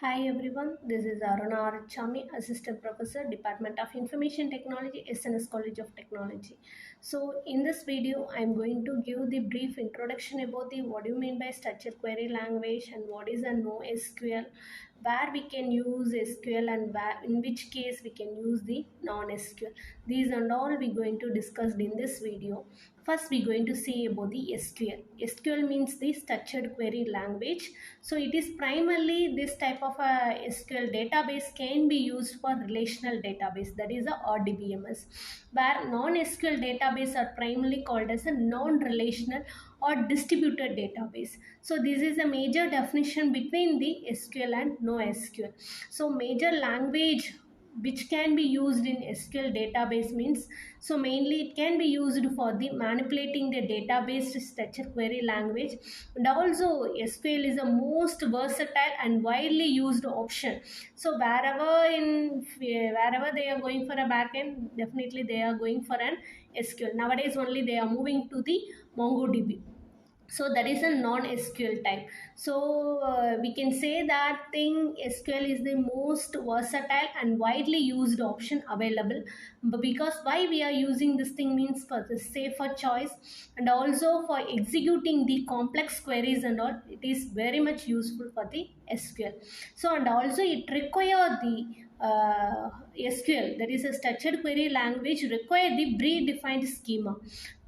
Hi everyone, this is A.Aruna, Assistant Professor, Department of Information Technology, SNS College of Technology. So in this video, I'm going to give the brief introduction about the what do you mean by structured query language and what is a NoSQL, where we can use SQL and in which case we can use the non-SQL. These and all we're going to discuss in this video. First, we're going to see about the SQL. SQL means the structured query language. So it is primarily this type of a SQL database can be used for relational database, that is a RDBMS, where non-SQL database are primarily called as a non-relational or distributed database. So this is a major definition between the SQL and NoSQL. So major language which can be used in SQL database means, so mainly it can be used for the manipulating the database structured query language, and also SQL is the most versatile and widely used option. So wherever they are going for a backend, definitely they are going for an SQL. Nowadays only they are moving to the MongoDB. So that is a non-SQL type. So we can say that thing SQL is the most versatile and widely used option available. But because why we are using this thing means for the safer choice, and also for executing the complex queries and all, it is very much useful for the SQL. So and also it require the SQL, that is a structured query language, require the predefined schema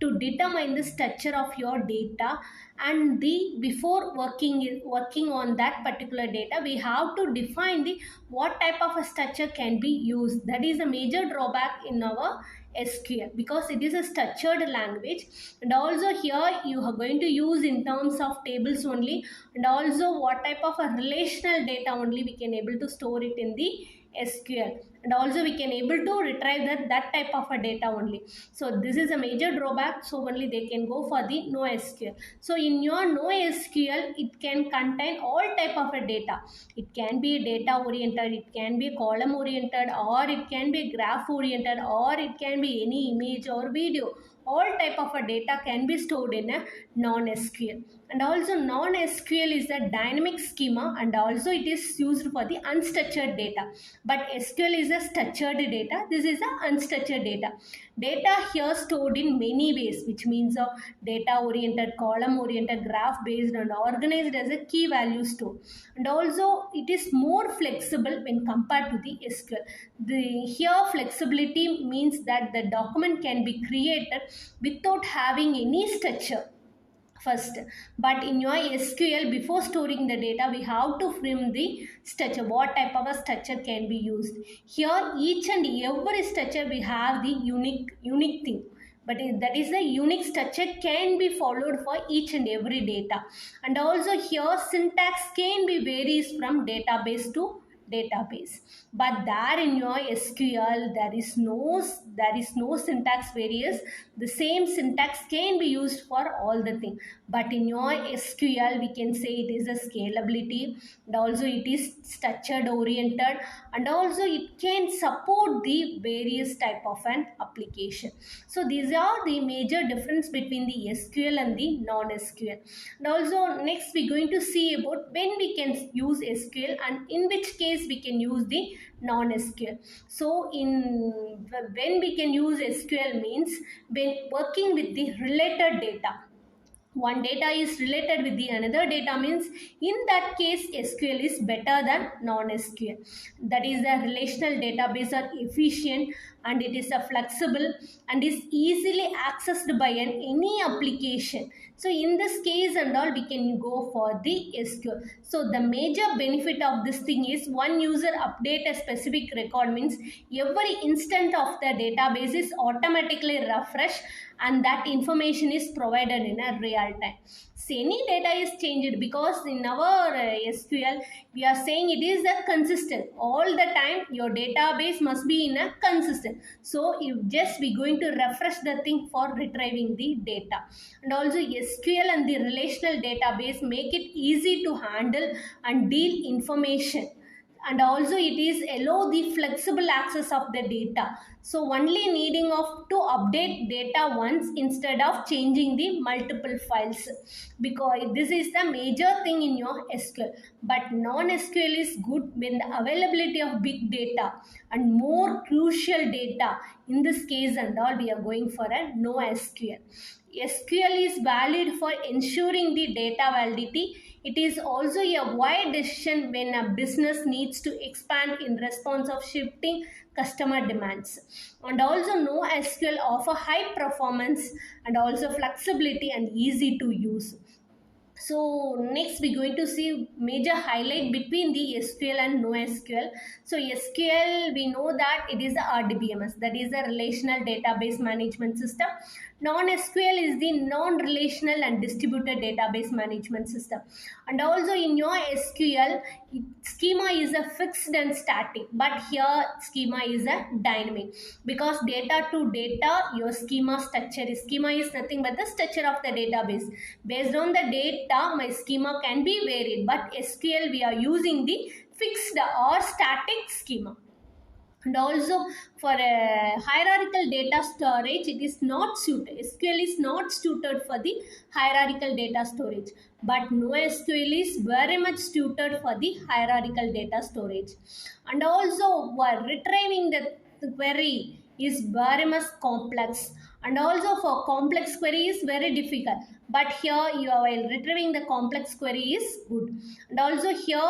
to determine the structure of your data, and the before working on that particular data we have to define the what type of a structure can be used. That is a major drawback in our SQL because it is a structured language, and also here you are going to use in terms of tables only, and also what type of a relational data only we can able to store it in the SQL, and also we can able to retrieve that type of a data only. So this is a major drawback, so only they can go for the NoSQL. So in your NoSQL it can contain all type of a data. It can be data oriented, it can be column oriented, or it can be graph oriented, or it can be any image or video. All type of a data can be stored in a non-SQL. And also non-SQL is a dynamic schema, and also it is used for the unstructured data. But SQL is a structured data. This is a unstructured data. Data here stored in many ways, which means of data oriented, column oriented, graph based, and organized as a key value store. And also it is more flexible when compared to the SQL. Here flexibility means that the document can be created without having any structure first. But in your SQL, before storing the data, we have to frame the structure, what type of a structure can be used. Here each and every structure we have the unique thing, but that is the unique structure can be followed for each and every data. And also here syntax can be varies from database to database, but there in your SQL there is no syntax various. The same syntax can be used for all the thing, but in your SQL we can say it is a scalability, and also it is structured oriented, and also it can support the various type of an application. So these are the major difference between the SQL and the non-SQL. And also next we're going to see about when we can use SQL and in which case we can use the non-SQL. So when we can use SQL means when working with the related data. One data is related with the another data means in that case SQL is better than non-SQL. That is the relational database are efficient, and it is a flexible and is easily accessed by any application. So in this case and all we can go for the SQL. So the major benefit of this thing is one user update a specific record means every instant of the database is automatically refreshed, and that information is provided in a real time. So any data is changed because in our SQL we are saying it is a consistent all the time. Your database must be in a consistent. So you just be going to refresh the thing for retrieving the data. And also SQL and the relational database make it easy to handle and deal information, and also it is allow the flexible access of the data. So only needing of to update data once instead of changing the multiple files, because this is the major thing in your SQL. But non-SQL is good when the availability of big data and more crucial data. In this case and all, we are going for a NoSQL. SQL is valid for ensuring the data validity. It is also a wide decision when a business needs to expand in response of shifting customer demands. And also NoSQL offer high performance and also flexibility and easy to use. So next we're going to see major highlight between the SQL and NoSQL. So SQL, we know that it is the RDBMS, that is the Relational Database Management System. Non-SQL is the non-relational and distributed database management system. And also in your SQL, schema is a fixed and static, but here schema is a dynamic, because data to data, your schema is nothing but the structure of the database. Based on the data, my schema can be varied, but SQL we are using the fixed or static schema. And also for a hierarchical data storage, it is not suited. SQL is not suited for the hierarchical data storage, but NoSQL is very much suited for the hierarchical data storage. And also for retrieving the query is very much complex, and also for complex query is very difficult, but here you are, while retrieving the complex query is good. And also here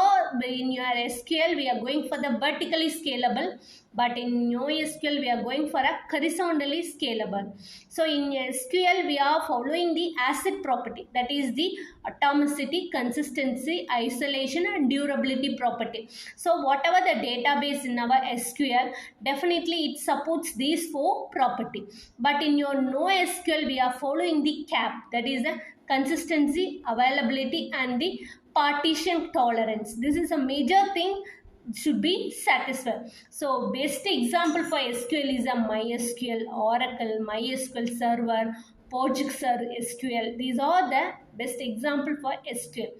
in your SQL we are going for the vertically scalable, but in NoSQL we are going for a horizontally scalable. So in SQL we are following the ACID property, that is the atomicity, consistency, isolation and durability property. So whatever the database in our SQL, definitely it supports these four property. But in your NoSQL we are following the CAP, that is the consistency, availability and the partition tolerance. This is a major thing should be satisfied. So best example for SQL is a MySQL, Oracle, MySQL Server, PostgreSQL SQL. These are the best example for SQL.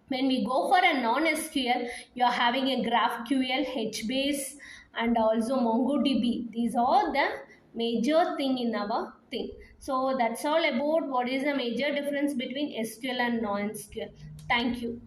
When we go for a non-SQL, you are having a GraphQL, HBase and also MongoDB. These are the major thing in our thing. So that's all about what is the major difference between SQL and non-SQL. Thank you.